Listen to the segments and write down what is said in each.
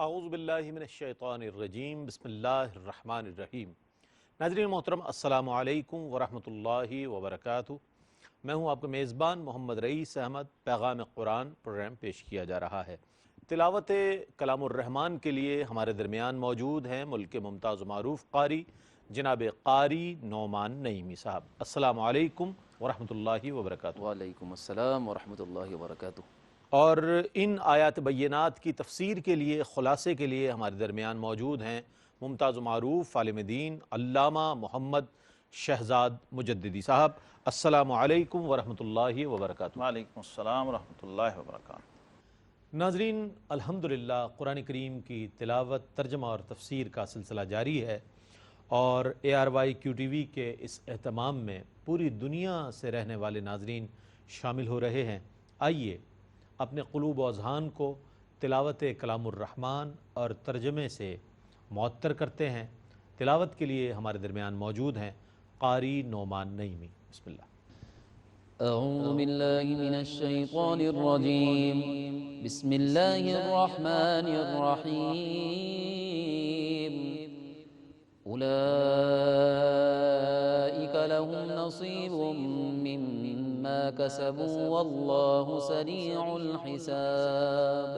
اعوذ باللہ من الشیطان الرجیم، بسم اللہ الرحمن الرحیم۔ ناظرین محترم، السلام علیکم ورحمۃ اللہ وبرکاتہ۔ میں ہوں آپ کا میزبان محمد رئیس احمد۔ پیغام قرآن پروگرام پیش کیا جا رہا ہے۔ تلاوت کلام الرحمن کے لیے ہمارے درمیان موجود ہیں ملک کے ممتاز و معروف قاری جناب قاری نعمان نعیمی صاحب۔ السلام علیکم ورحمۃ اللہ وبرکاتہ۔ وعلیکم السلام ورحمۃ اللہ وبرکاتہ۔ اور ان آیات بینات کی تفسیر کے لیے، خلاصے کے لیے ہمارے درمیان موجود ہیں ممتاز و معروف عالم دین علامہ محمد شہزاد مجددی صاحب۔ السلام علیکم ورحمۃ اللہ وبرکاتہ۔ وعلیکم السلام ورحمۃ اللہ وبرکاتہ۔ ناظرین، الحمدللہ قرآن کریم کی تلاوت، ترجمہ اور تفسیر کا سلسلہ جاری ہے، اور ARYQTV کے اس اہتمام میں پوری دنیا سے رہنے والے ناظرین شامل ہو رہے ہیں۔ آئیے اپنے قلوب و اذہان کو تلاوت کلام الرحمن اور ترجمے سے معطر کرتے ہیں۔ تلاوت کے لیے ہمارے درمیان موجود ہیں قاری نعمان نعیمی۔ بسم اللہ۔ اعوذ باللہ من الشیطان الرجیم، بسم اللہ الرحمن الرحیم۔ اولئک لهم نصیب مما کسبوا واللہ سریع الحساب۔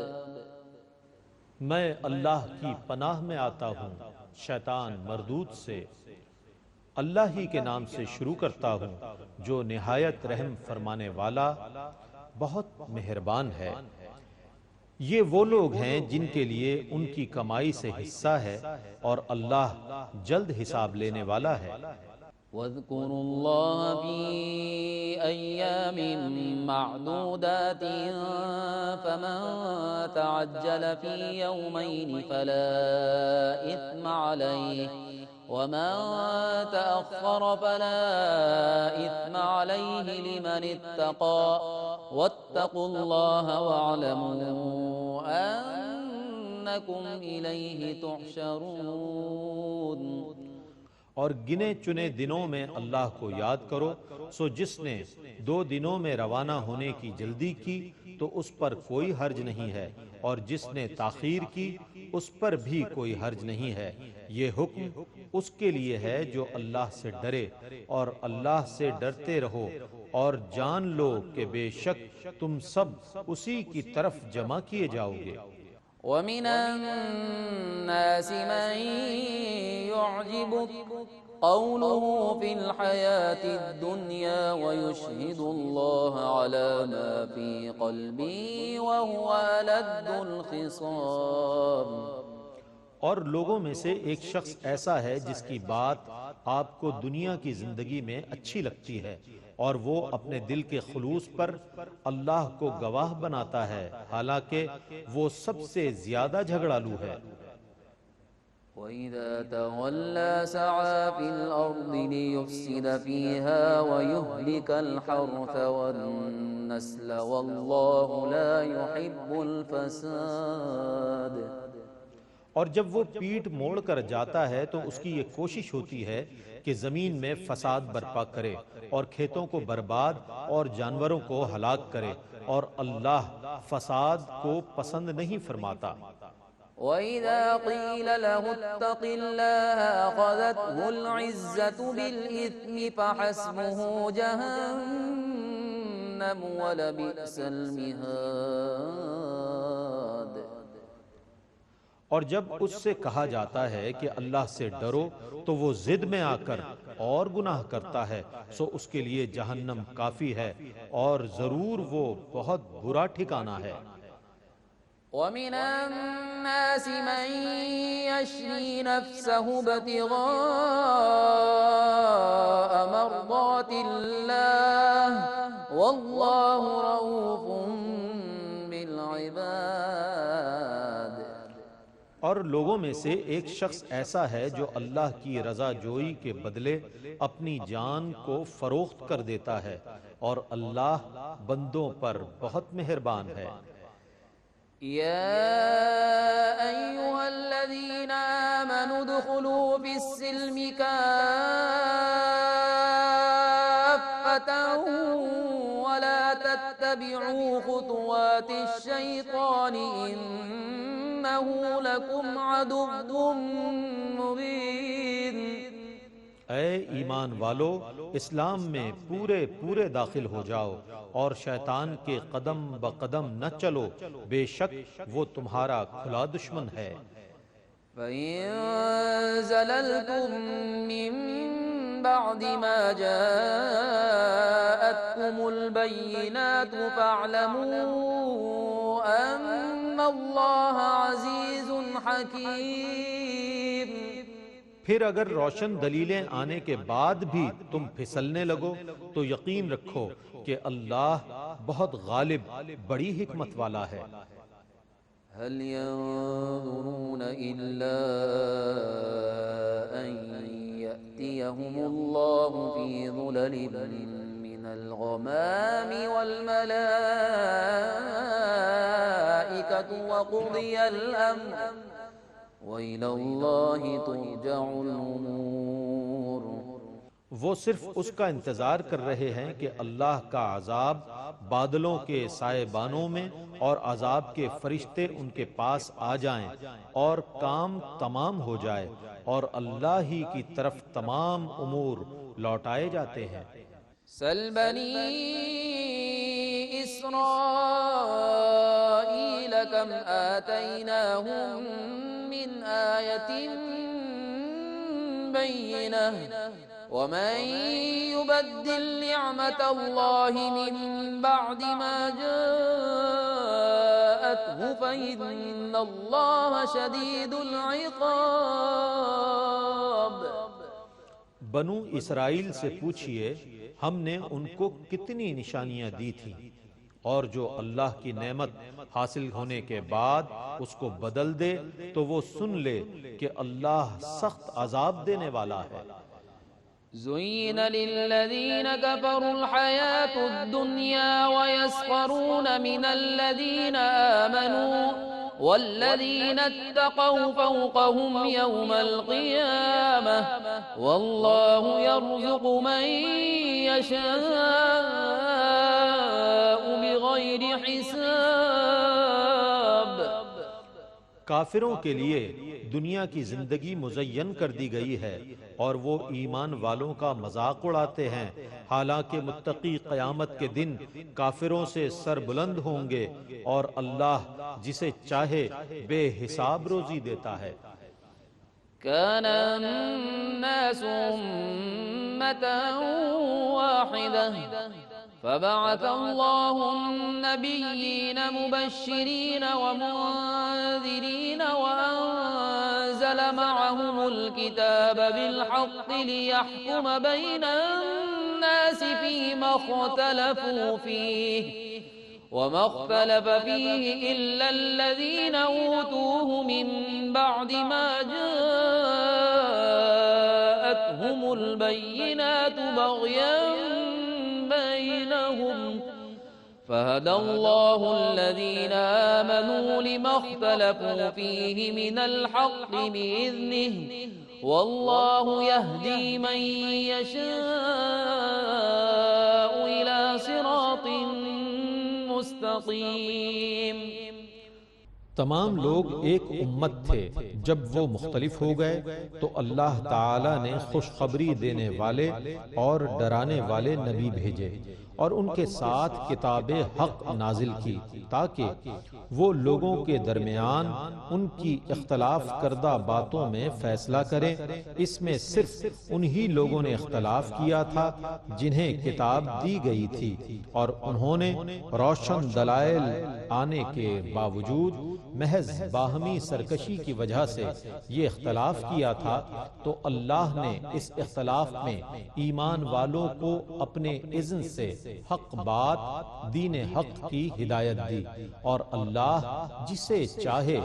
میں اللہ کی پناہ میں آتا ہوں شیطان مردود سے۔ اللہ ہی کے نام سے شروع کرتا ہوں جو نہایت رحم فرمانے والا، بہت مہربان ہے۔ یہ وہ لوگ ہیں جن کے لیے ان کی کمائی سے حصہ ہے، اور اللہ جلد حساب لینے والا ہے۔ واذكروا الله في أيام معدودات فمن تعجل في يومين فلا إثم عليه ومن تأخر فلا إثم عليه لمن اتقى واتقوا الله واعلموا أنكم إليه تحشرون۔ اور گنے چنے دنوں میں اللہ کو یاد کرو، سو جس نے 2 دنوں میں روانہ ہونے کی جلدی کی تو اس پر کوئی حرج نہیں ہے، اور جس نے تاخیر کی اس پر بھی کوئی حرج نہیں ہے۔ یہ حکم اس کے لیے ہے جو اللہ سے ڈرے، اور اللہ سے ڈرتے رہو، اور جان لو کہ بے شک تم سب اسی کی طرف جمع کیے جاؤ گے۔ ومن الناس من يعجبك قوله في الحياة الدنيا ويشهد الله على ما في قلبه وهو ألد الخصام۔ اور لوگوں میں سے ایک شخص ایسا ہے جس کی بات آپ کو دنیا کی زندگی میں اچھی لگتی ہے، اور وہ اپنے دل کے خلوص پر اللہ کو گواہ بناتا ہے، حالانکہ وہ سب سے زیادہ جھگڑالو ہے۔ وَإِذَا تَوَلَّى سَعَى فِي الْأَرْضِ لِيُفْسِدَ فِيهَا وَيُهْلِكَ الْحَرْثَ وَالنَّسْلَ وَاللَّهُ لَا يُحِبُّ الْفَسَادَ۔ اور جب وہ پیٹ موڑ کر جاتا ہے تو اس کی یہ کوشش ہوتی ہے کہ زمین میں فساد برپا کرے، اور کھیتوں کو برباد اور جانوروں کو ہلاک کرے، اور اللہ فساد کو پسند نہیں فرماتا۔ وَإِذَا قِيلَ لَهُ اتَّقِ اللَّهَ أَخَذَتْهُ الْعِزَّةُ بِالْإِثْمِ فَحَسْبُهُ جَهَنَّمُ وَلَبِئْسَ الْمِهَادُ۔ اور جب اس سے کہا جاتا ہے کہ اللہ سے ڈرو تو وہ ضد میں آ کر اور گناہ کرتا ہے، سو اس کے لیے جہنم کافی ہے، اور ضرور وہ بہت برا ٹھکانہ ہے۔ وَمِنَ النَّاسِ مَن يَشْرِي نَفْسَهُ ابْتِغَاءَ مَرْضَاتِ اللَّهِ وَاللَّهُ رَءُوفٌ بِالْعِبَادِ۔ اور لوگوں میں سے ایک شخص ایسا ہے جو اللہ کی رضا جوئی کے بدلے اپنی جان کو فروخت کر دیتا ہے، اور اللہ بندوں پر بہت مہربان ہے۔ يا أيها الذين آمنوا ادخلوا في السلم كافة ولا تتبعوا خطوات الشيطان إنه إنه لكم عدو مبين اے ایمان والو، اسلام میں پورے داخل ہو جاؤ اور شیطان کے قدم بقدم نہ چلو، بے شک وہ تمہارا کھلا دشمن ہے۔ فإن زللتم من بعد ما جاءتكم البينات فاعلموا أن الله عزيز حكيم۔ پھر اگر روشن دلیلیں آنے کے بعد بھی تم پھسلنے لگو تو یقین رکھو کہ اللہ بہت غالب، بڑی حکمت والا ہے۔ هل ينظرون إلا أن يأتيهم الله في ظلل من الغمام والملائكة وقضي الأمر وإلى الله ترجع الأمور۔ وہ صرف اس کا انتظار کر رہے ہیں کہ اللہ کا عذاب بادلوں کے سائے بانوں میں اور عذاب کے فرشتے ان کے پاس آ جائیں اور کام تمام ہو جائے، اور اللہ ہی کی طرف تمام امور لوٹائے جاتے ہیں۔ سل بنی اسرائیل کم آتیناہم من آیت بینہ ومن يبدل نعمت اللہ من بعد ما جاءته فإن اللہ شدید العقاب۔ بنو اسرائیل سے پوچھئے ہم نے ان کو کتنی نشانیاں دی تھیں، اور جو اللہ کی نعمت حاصل ہونے کے بعد اس کو بدل دے تو وہ سن لے کہ اللہ سخت عذاب دینے والا ہے۔ زين للذين كفروا الحياة الدنيا ويسخرون من الذين آمنوا والذين اتقوا فوقهم يوم القيامة والله يرزق من يشاء بغير حساب۔ کافروں کے لیے دنیا کی زندگی مزین کر دی گئی ہے اور وہ ایمان والوں کا مذاق اڑاتے ہیں، حالانکہ متقی قیامت کے دن کافروں سے سر بلند ہوں گے اور اللہ جسے چاہے بے حساب روزی دیتا ہے۔ كان الناس أمة واحدة فبعث الله النبيين مبشرين ومنذرين وأنزل معهم الكتاب بالحق ليحكم بين الناس فيما اختلفوا فيه وما اختلف فيه إلا الذين أوتوه من بعد ما جاءتهم البينات بغيا بينهم فهدى الله الذين آمنوا لما اختلفوا فيه من الحق بإذنه والله يهدي من يشاء إلى صراط مستقیم۔ تمام لوگ ایک امت تھے، جب وہ مختلف ہو گئے تو اللہ تعالی نے خوشخبری دینے والے اور ڈرانے والے نبی بھیجے اور ان کے ساتھ کتاب حق نازل کی تاکہ وہ لوگوں کے درمیان ان کی اختلاف کردہ باتوں میں فیصلہ کریں۔ اس میں صرف انہی لوگوں نے اختلاف کیا تھا جنہیں کتاب دی گئی تھی، اور انہوں نے روشن دلائل آنے کے باوجود محض باہمی سرکشی کی وجہ سے یہ اختلاف کیا تھا، تو اللہ نے اس اختلاف میں ایمان والوں کو اپنے اذن سے حق بات دین حق کی ہدایت دی، اور اللہ جسے چاہے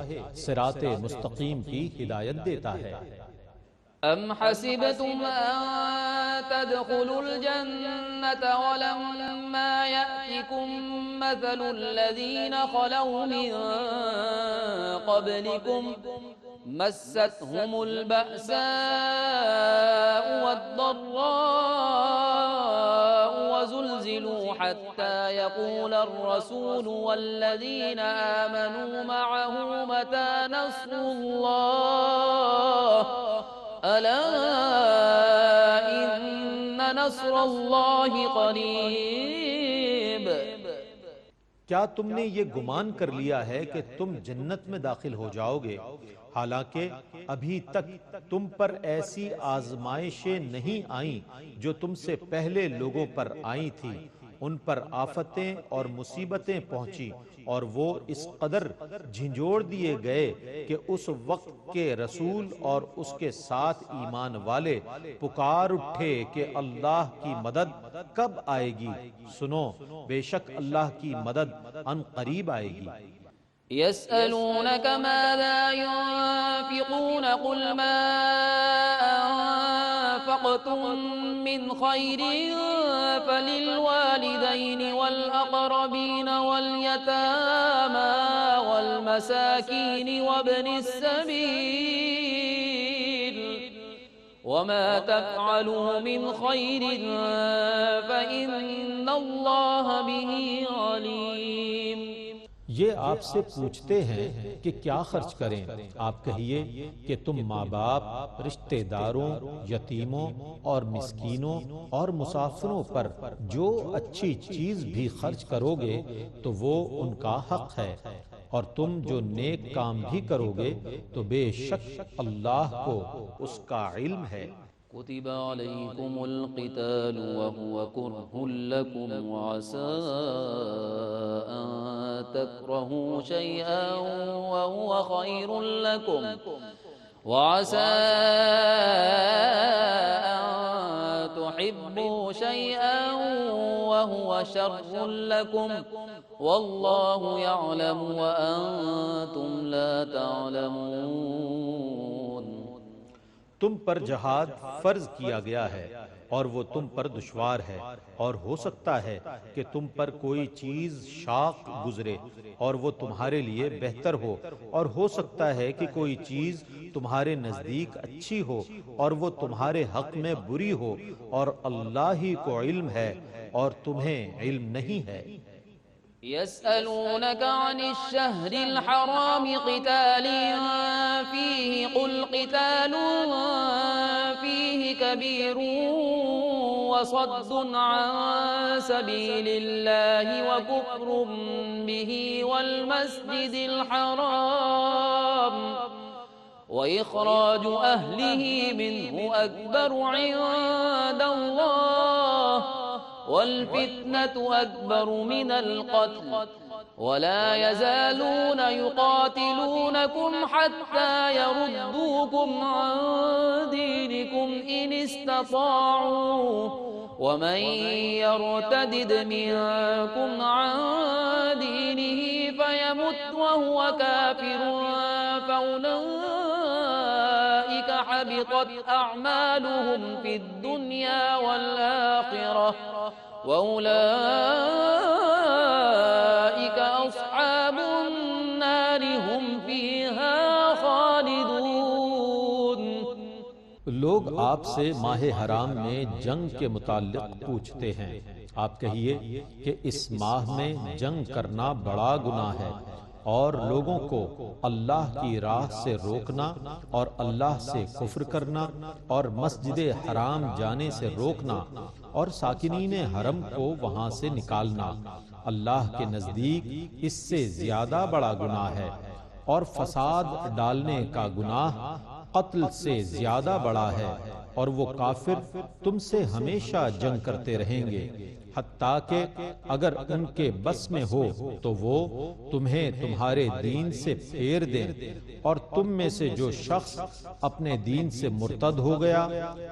صراط مستقیم کی ہدایت دیتا ہے۔ ام حسبتم ان تدخلوا الجنة ولما يأتكم مثل الذين خلوا من قبلكم مستهم البأساء والضراء وزلزلوا زلزلوا حتى يقول الرسول والذين آمنوا معه متى نصر الله ألا إن نصر الله قريب. کیا تم نے یہ گمان کر لیا ہے کہ تم جنت میں داخل ہو جاؤ گے، حالانکہ ابھی تک تم پر ایسی آزمائشیں نہیں آئیں جو تم سے پہلے لوگوں پر آئی تھی. ان پر آفتیں اور مصیبتیں پہنچی اور وہ اس قدر جھنجھوڑ دیے گئے کہ اس وقت کے رسول اور اس کے ساتھ ایمان والے پکار اٹھے کہ اللہ کی مدد کب آئے گی. سنو، بے شک اللہ کی مدد ان قریب آئے گی. يسألونك ماذا ينفقون قل ما أنفقتم من خير فللوالدين والأقربين واليتامى والمساكين وابن السبيل وما تفعلوا من خير فإن الله به عليم. یہ آپ سے پوچھتے ہیں کہ کیا خرچ کریں. آپ کہیے کہ تم ماں باپ، رشتہ داروں، یتیموں اور مسکینوں اور مسافروں پر جو اچھی چیز بھی خرچ کرو گے تو وہ ان کا حق ہے، اور تم جو نیک کام بھی کرو گے تو بے شک اللہ کو اس کا علم ہے. كتب عليكم القتال وهو كره لكم وعسى أن تكرهوا شيئا وهو خير لكم وعسى أن تحبوا شيئا وهو شر لكم والله يعلم وأنتم لا تعلمون. تم پر جہاد فرض کیا گیا ہے اور وہ تم پر دشوار ہے، اور ہو سکتا ہے کہ تم پر کوئی چیز شاق گزرے اور وہ تمہارے لیے بہتر ہو، اور ہو سکتا ہے کہ کوئی چیز تمہارے نزدیک اچھی ہو اور وہ تمہارے حق میں بری ہو، اور اللہ ہی کو علم ہے اور تمہیں علم نہیں ہے. يسألونك عن الشهر الحرام قتال فيه قل قتال فيه كبير وصد عن سبيل الله وكفر به والمسجد الحرام وإخراج أهله منه أكبر عند الله والفتنة أكبر من القتل ولا يزالون يقاتلونكم حتى يردوكم عن دينكم إن استطاعوا ومن يرتدد منكم عن دينه فيمت وهو كافر فأولئك حبطت أعمالهم في الدنيا والآخرة وأولئك أصحاب النار هم فيها خالدون. لوگ آپ سے ماہ حرام میں جنگ کے متعلق پوچھتے ہیں. آپ کہیے کہ اس ماہ میں جنگ کرنا بڑا گناہ ہے، اور لوگوں کو اللہ کی راہ سے روکنا اور اللہ سے کفر کرنا اور مسجد حرام جانے سے روکنا اور ساکنین حرم کو وہاں سے نکالنا اللہ کے نزدیک اس سے زیادہ بڑا گناہ ہے، اور فساد ڈالنے کا گناہ قتل سے زیادہ بڑا ہے، اور وہ کافر تم سے ہمیشہ جنگ کرتے رہیں گے حتیٰ کہ اگر ان کے بس میں ہو تو وہ تمہیں تمہارے دین سے پھیر دیں. اور تم میں سے جو شخص اپنے دین سے مرتد ہو گیا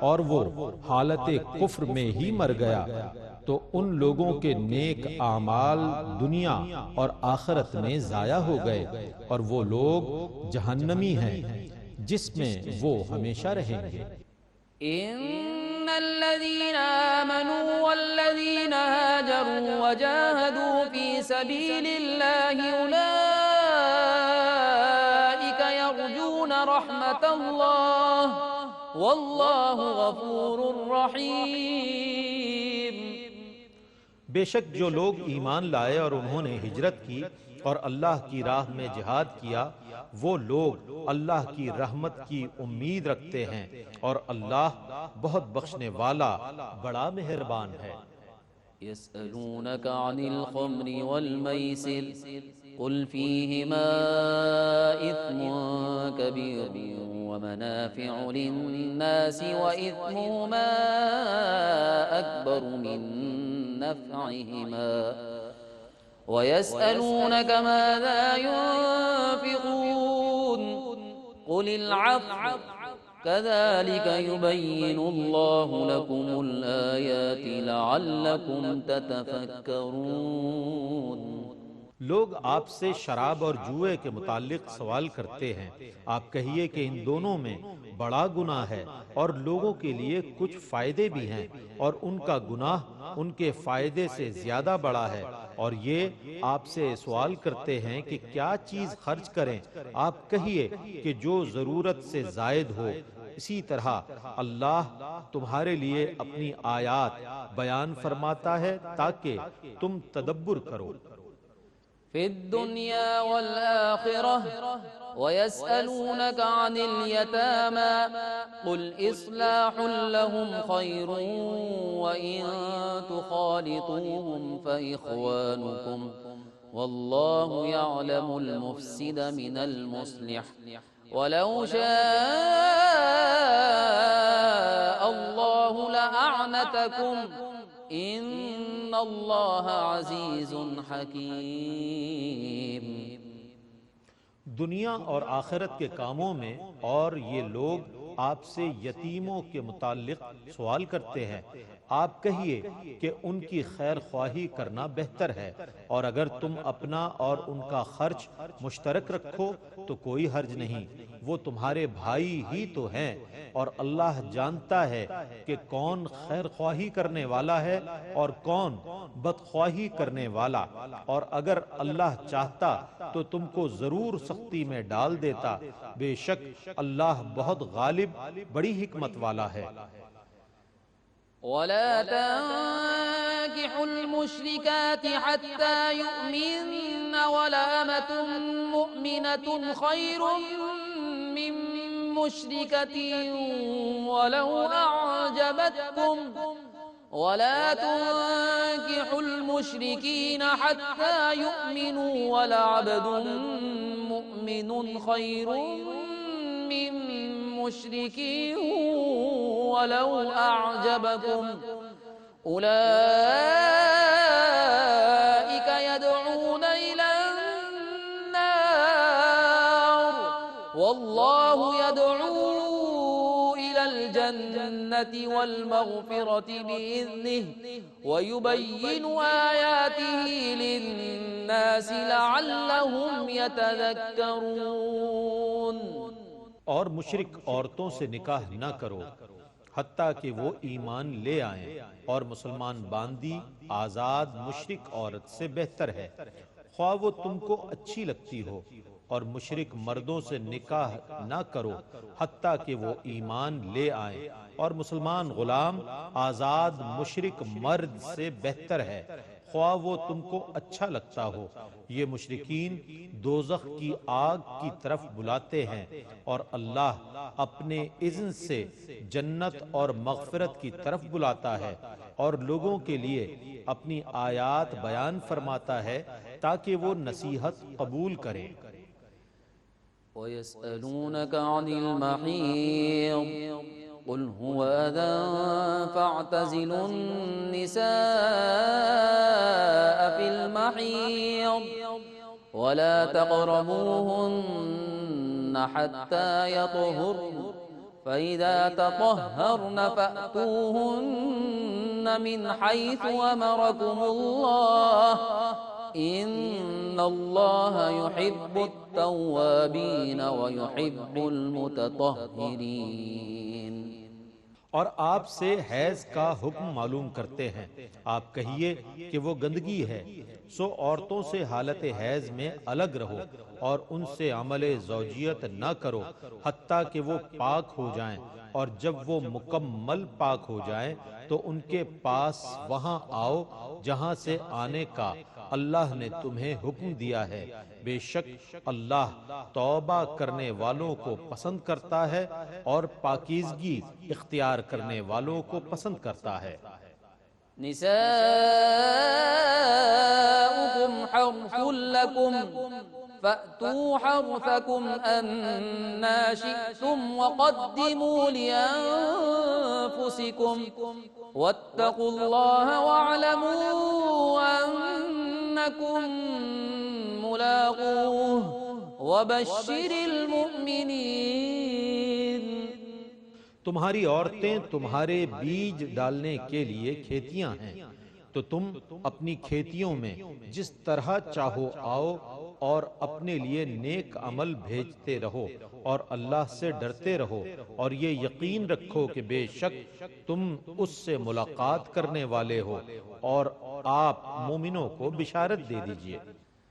اور وہ حالت کفر میں ہی مر گیا تو ان لوگوں کے نیک اعمال دنیا اور آخرت میں ضائع ہو گئے، اور وہ لوگ جہنمی ہیں جس میں وہ ہمیشہ رہیں گے. إن الذين آمنوا والذين هاجروا وجاهدوا في سبيل الله أولئك يرجون رحمة الله والله غفور رحيم. بے شک جو لوگ ایمان لائے اور انہوں نے ہجرت کی اور اللہ کی راہ میں جہاد کیا وہ لوگ اللہ کی رحمت کی امید رکھتے ہیں اور اللہ بہت بخشنے والا بڑا مہربان ہے۔ يسألونك عن الخمر والميسر قل فيهما إثم كبير ومنافع للناس وإثمهما أكبر من نفعهما ويسألونك ماذا ينفقون قل العفو كذلك يبين الله لكم الآيات لعلكم تتفكرون۔ لوگ آپ سے شراب اور جوئے کے متعلق سوال کرتے ہیں، آپ کہیے کہ ان دونوں میں بڑا گناہ ہے اور لوگوں کے لیے کچھ فائدے بھی ہیں اور ان کا گناہ ان کے فائدے سے زیادہ بڑا ہے، اور یہ آپ سے سوال کرتے ہیں کہ کیا چیز خرچ کریں، آپ کہیے کہ جو ضرورت سے زائد ہو۔ اسی طرح اللہ تمہارے لیے اپنی آیات بیان فرماتا ہے تاکہ تم تدبر کرو۔ في الدنيا والآخرة ويسألونك عن اليتامى قل إصلاح لهم خير وإن تخالطوهم فإخوانكم والله يعلم المفسد من المصلح ولو شاء الله لأعنتكم ان اللہ عزیز حکیم۔ دنیا اور آخرت کے کاموں میں اور یہ لوگ آپ سے یتیموں کے متعلق سوال کرتے ہیں، آپ کہیے کہ ان کی خیر خواہی کرنا بہتر ہے، اور اگر تم اپنا اور ان کا خرچ مشترک رکھو تو کوئی حرج نہیں، وہ تمہارے بھائی ہی تو ہیں، اور اللہ جانتا ہے کہ کون خیر خواہی کرنے والا ہے اور کون بدخواہی کرنے والا، اور اگر اللہ چاہتا تو تم کو ضرور سختی میں ڈال دیتا، بے شک اللہ بہت غالب بڑی حکمت والا ہے۔ ولا تنكحوا المشركات حتى يؤمن ولأمة مؤمنة خير من مشركة ولو أعجبتكم ولا تنكحوا المشركين حتى يؤمنوا ولعبد مؤمن خير من مشركين ولو أعجبكم أولئك يدعون إلى النار والله يدعو إلى الجنة والمغفرة بإذنه ويبين آياته للناس لعلهم يتذكرون۔ اور مشرک عورتوں سے نکاح نہ کرو حتیٰ کہ وہ ایمان لے آئیں، اور مسلمان باندی آزاد مشرک عورت سے بہتر ہے، خواہ وہ تم کو اچھی لگتی ہو، اور مشرک مردوں سے نکاح نہ کرو حتیٰ کہ وہ ایمان لے آئیں، اور مسلمان غلام آزاد مشرک مرد سے بہتر ہے، خواہ وہ تم کو اچھا لگتا ہو۔ یہ مشرکین دوزخ کی آگ کی طرف بلاتے ہیں، اور اللہ اپنے اذن سے جنت اور مغفرت کی طرف بلاتا ہے، اور لوگوں کے لیے اپنی آیات بیان فرماتا ہے تاکہ وہ نصیحت قبول کریں۔ وَيَسْأَلُونَكَ عَنِ الْمَحِيضِ قُلْ هُوَ أَذًى فَاعْتَزِلُوا النِّسَاءَ فِي الْمَحِيضِ وَلَا تَقْرَبُوهُنَّ حَتَّى يَطْهُرْنَ فَإِذَا تَطَهَّرْنَ فَأْتُوهُنَّ مِنْ حَيْثُ أَمَرَكُمُ اللَّهُ إِنَّ اللَّهَ يُحِبُّ التَّوَّابِينَ وَيُحِبُّ الْمُتَطَهِّرِينَ۔ اور آپ سے حیض کا حکم معلوم کرتے ہیں، آپ کہیے کہ وہ گندگی ہے، سو عورتوں سے حالت حیض میں الگ رہو اور ان سے عمل زوجیت نہ کرو حتیٰ کہ وہ پاک ہو جائیں، اور جب وہ مکمل پاک ہو جائیں تو ان کے پاس وہاں آؤ جہاں سے آنے کا اللہ نے تمہیں حکم دیا ہے، بے شک اللہ توبہ کرنے والوں کو پسند کرتا ہے اور پاکیزگی اختیار کرنے والوں کو پسند کرتا ہے۔ نساؤكم حرث لكم فأتوا حرثكم أنا شئتم وقدموا لأنفسكم واتقوا الله واعلموا أنكم ملاقوه وبشر المؤمنين۔ تمہاری عورتیں تمہارے بیج ڈالنے کے لیے کھیتیاں ہیں، تو تم اپنی کھیتیوں میں جس طرح چاہو آؤ اور اپنے لیے نیک عمل بھیجتے رہو اور اللہ سے ڈرتے رہو، اور یہ یقین رکھو کہ بے شک تم اس سے ملاقات کرنے والے ہو، اور آپ مومنوں کو بشارت دے دیجئے۔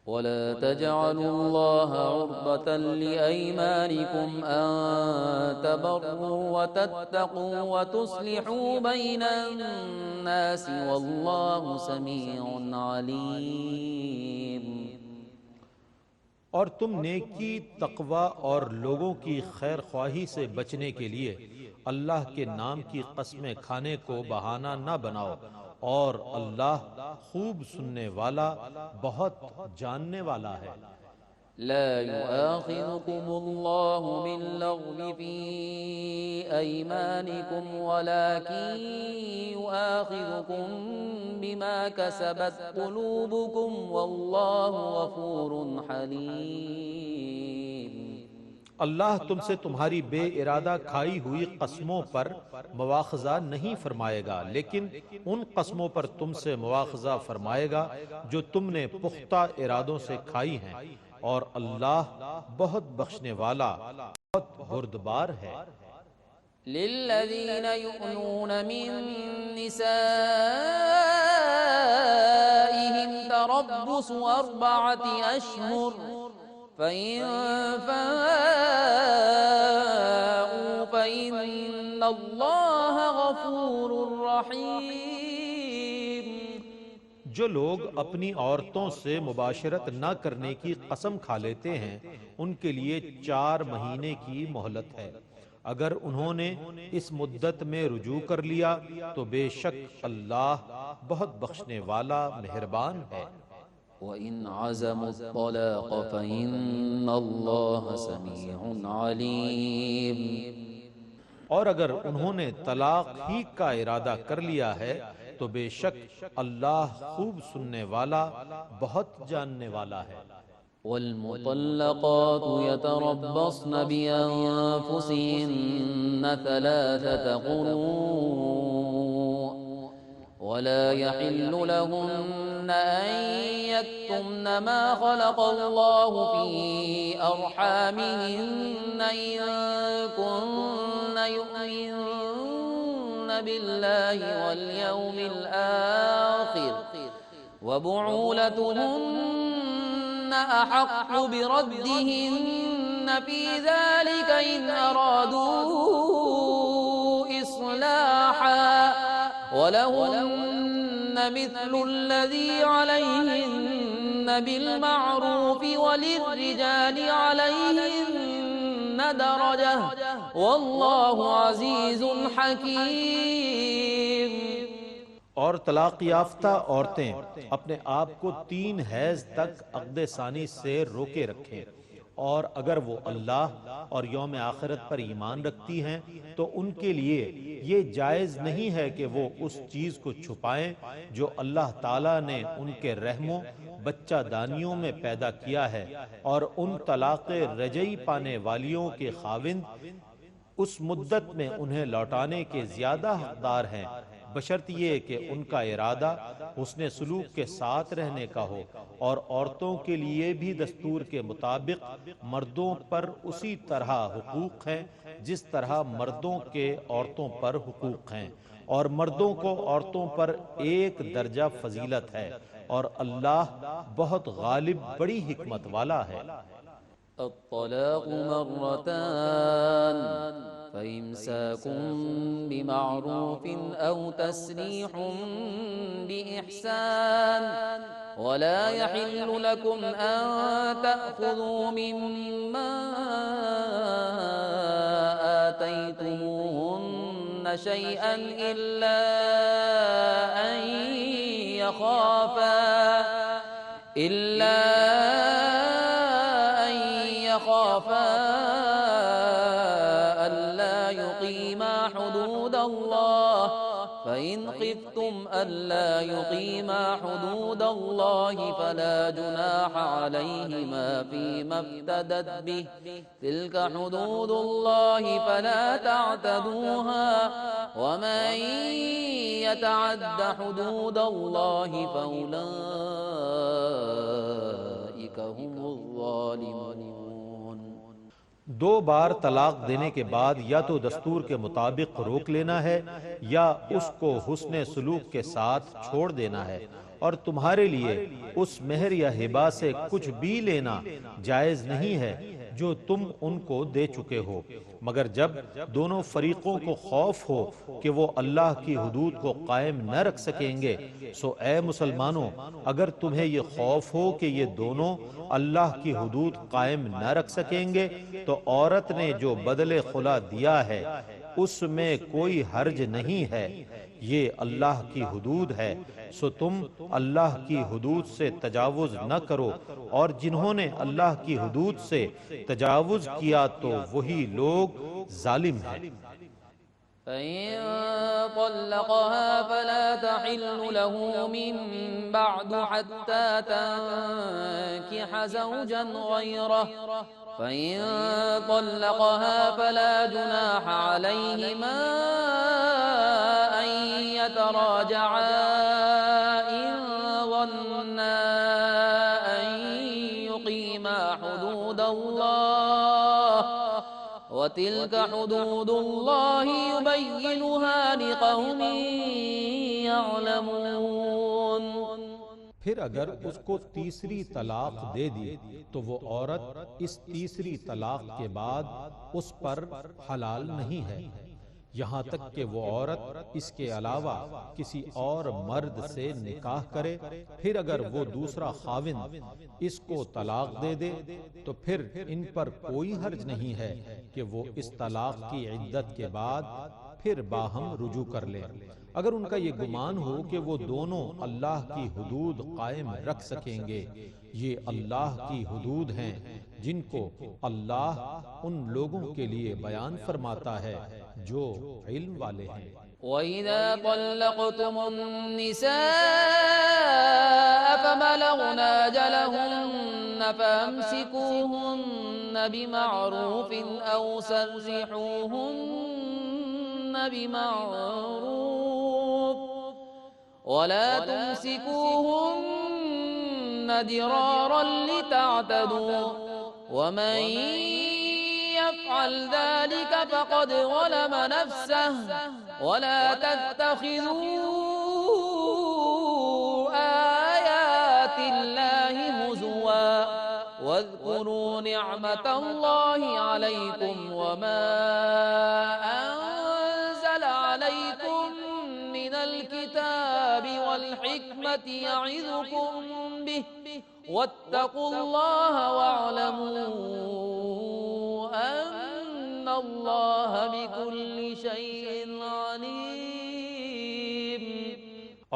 ولا تجعلوا الله عرضة لأيمانكم أن تبروا وتتقوا وتصلحوا بين الناس والله سميع عليم۔ اور تم نیکی، تقوی اور لوگوں کی خیر خواہی سے بچنے کے لیے اللہ کے نام کی قسمیں کھانے کو بہانہ نہ بناؤ، اور اللہ خوب سننے والا، بہت جاننے والا ہے۔ لا يؤاخذكم الله باللغو في أيمانكم ولكن يؤاخذكم بما كسبت قلوبكم والله غفور حليم۔ اللہ تم سے تمہاری بے ارادہ کھائی ہوئی قسموں پر مواخذہ نہیں فرمائے گا، لیکن ان قسموں پر تم سے مواخذہ فرمائے گا جو تم نے پختہ ارادوں سے کھائی ہیں، اور اللہ بہت بخشنے والا، بہت بردبار ہے۔ للذين يؤلون من نسائهم تربص 4 أشهر فإن فاءوا فإن الله غفور رحيم۔ جو لوگ اپنی عورتوں سے مباشرت نہ کرنے کی قسم کھا لیتے ہیں، ان کے لیے 4 مہینے کی مہلت ہے، اگر انہوں نے اس مدت میں رجوع کر لیا تو بے شک اللہ بہت بخشنے والا، مہربان ہے۔ وَإِنْ عَزَمُوا الطَّلَاقَ فَإِنَّ اللَّهَ سَمِيعٌ عَلِيمٌ۔ اور اگر انہوں نے طلاق ہی کا ارادہ کر لیا ہے تو بے شک اللہ خوب سننے والا، بہت جاننے والا ہے۔ والمطلقات يتربصن بأنفسهن 3 قروء ولا يحل لهن أن يكتمن ما خلق الله في أرحامهن إن كن يؤمن بالله واليوم الآخر وبعولتهن أحق بردهن في ذلك إن أرادوا إصلاحا ولهن مثل الذي عليهن بالمعروف وللرجال عليهن درجة والله عزيز حكيم۔ اور طلاق یافتہ عورتیں اپنے آپ کو 3 حیض تک عقد ثانی سے روکے رکھیں، اور اگر وہ اللہ اور یوم آخرت پر ایمان رکھتی ہیں تو ان کے لیے یہ جائز نہیں ہے کہ وہ اس چیز کو چھپائیں جو اللہ تعالیٰ نے ان کے رحموں بچہ دانیوں میں پیدا کیا ہے، اور ان طلاق رجعی پانے والیوں کے خاوند اس مدت میں انہیں لوٹانے کے زیادہ حقدار ہیں بشرط یہ کہ ان کا ارادہ حسن سلوک کے ساتھ رہنے کا ہو، اور عورتوں کے لیے بھی دستور کے مطابق مردوں پر اسی طرح حقوق ہیں جس طرح مردوں کے عورتوں پر حقوق ہیں، اور مردوں کو عورتوں پر ایک درجہ فضیلت ہے، اور اللہ بہت غالب بڑی حکمت والا ہے۔ الطلاق مرتان فإمساكم بمعروف أو تسريح بإحسان ولا يحل لكم أن تأخذوا مما آتيتموهن شيئا إلا أن يخافا ألا يقيما حدود الله فإن خفتم ألا يقيما حدود الله فلا جناح عليهما فيما افتدت به تلك حدود الله فلا تعتدوها ومن يتعد حدود الله فأولئك هم الظالمون۔ دو بار طلاق دینے کے بعد یا تو دستور کے مطابق روک لینا ہے یا اس کو حسن سلوک کے ساتھ چھوڑ دینا ہے، اور تمہارے لیے اس مہر یا ہبہ سے کچھ بھی لینا جائز نہیں ہے جو تم ان کو دے چکے ہو، مگر جب دونوں فریقوں کو خوف ہو کہ وہ اللہ کی حدود کو قائم نہ رکھ سکیں گے۔ سو اے مسلمانوں، اگر تمہیں یہ خوف ہو کہ یہ دونوں اللہ کی حدود قائم نہ رکھ سکیں گے تو عورت نے جو بدل خلا دیا ہے اس میں کوئی حرج نہیں ہے، یہ اللہ کی حدود ہے، سو تم اللہ کی حدود سے تجاوز نہ کرو، اور جنہوں نے اللہ کی حدود سے تجاوز کیا تو وہی لوگ ظالم ہیں۔ فإن طلقها فلا تحل له من بعد حتى تنكح زوجا غيره فإن طلقها فلا جناح عليهما أن يتراجعا إن ظنا أن يقيما حدود الله وتلك حدود الله يبينها لقوم يعلمون۔ پھر اگر اس کو تیسری طلاق دے دی تو وہ عورت اس تیسری طلاق کے بعد اس پر حلال نہیں ہے یہاں تک کہ وہ عورت اس کے علاوہ کسی اور مرد سے نکاح کرے۔ پھر اگر وہ دوسرا خاوند اس کو طلاق دے دے تو پھر ان پر کوئی حرج نہیں ہے کہ وہ اس طلاق کی عدت کے بعد پھر باہم رجوع کر لیں۔ اگر ان کا یہ گمان ہو کہ وہ دونوں اللہ کی حدود قائم رکھ سکیں گے، یہ اللہ کی حدود ہیں جن کو اللہ ان لوگوں کے لیے بیان فرماتا ہے جو علم والے ہیں۔ وَإِذَا طَلَّقْتُمُ النِّسَاءَ فَبَلَغْنَ أَجَلَهُنَّ فَأَمْسِكُوهُنَّ بِمَعْرُوفٍ أَوْ سَرِّحُوهُنَّ بِمَعْرُوفٍ وَلَا تُمْسِكُوهُنَّ ضِرَارًا لِتَعْتَدُوا وَمَن يفعل ذلك فقد ظلم نفسه ولا تتخذوا آيات الله هزوا واذكروا نعمة الله عليكم وما أنزل عليكم من الكتاب والحكمة يعظكم به واتقوا الله واعلموا ان اللہ بكل شيء علیم۔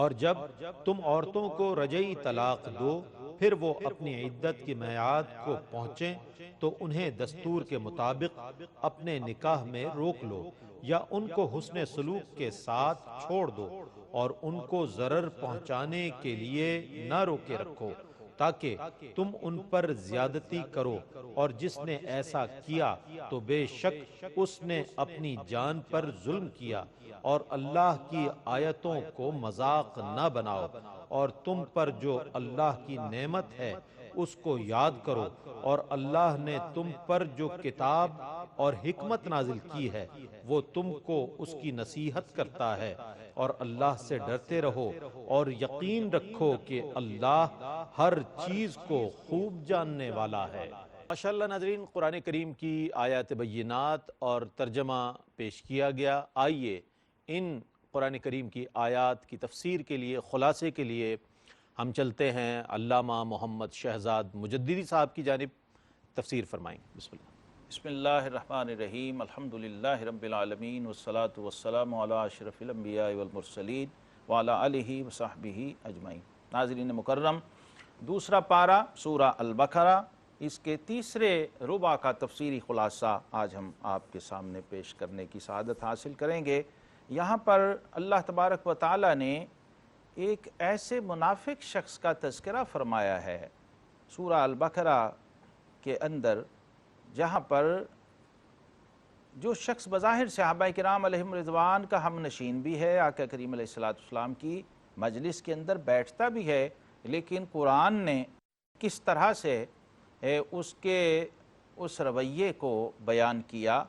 اور جب تم عورتوں کو رجعی طلاق دو پھر وہ اپنی عدت کی میعاد کو پہنچیں تو انہیں دستور کے مطابق اپنے نکاح میں روک لو یا ان کو حسن سلوک کے ساتھ چھوڑ دو، اور ان کو ضرر پہنچانے کے لیے نہ روکے رکھو، تاکہ تم ان پر زیادتی کرو، اور جس نے ایسا کیا تو بے شک اس نے اپنی جان پر ظلم کیا، اور اللہ کی آیتوں کو مذاق نہ بناؤ، اور تم پر جو اللہ کی نعمت ہے اس کو یاد کرو، اور اللہ نے تم پر جو کتاب اور حکمت نازل کی ہے وہ تم کو اس کی نصیحت کرتا ہے، اور اللہ سے ڈرتے رہو اور یقین رکھو کہ اللہ ہر چیز کو خوب جاننے والا ہے۔ ماشاءاللہ ناظرین، قرآن کریم کی آیات بینات اور ترجمہ پیش کیا گیا۔ آئیے ان قرآن کریم کی آیات کی تفسیر کے لیے، خلاصے کے لیے ہم چلتے ہیں علامہ محمد شہزاد مجددی صاحب کی جانب، تفسیر فرمائیں۔ بسم اللہ۔ بسم اللہ الرحمن الرحیم، الحمدللہ رب العالمین، والصلاة والسلام علی اشرف الانبیاء والمرسلین وعلی آلہ وصحبہ اجمعین۔ ناظرین مکرم، دوسرا پارہ سورہ البقرہ، اس کے تیسرے ربع کا تفسیری خلاصہ آج ہم آپ کے سامنے پیش کرنے کی سعادت حاصل کریں گے۔ یہاں پر اللہ تبارک و تعالی نے ایک ایسے منافق شخص کا تذکرہ فرمایا ہے سورہ البقرہ کے اندر، جہاں پر جو شخص بظاہر صحابہ کرام علیہم رضوان کا ہم نشین بھی ہے، آقا کریم علیہ السلام کی مجلس کے اندر بیٹھتا بھی ہے، لیکن قرآن نے کس طرح سے اس کے اس رویے کو بیان کیا۔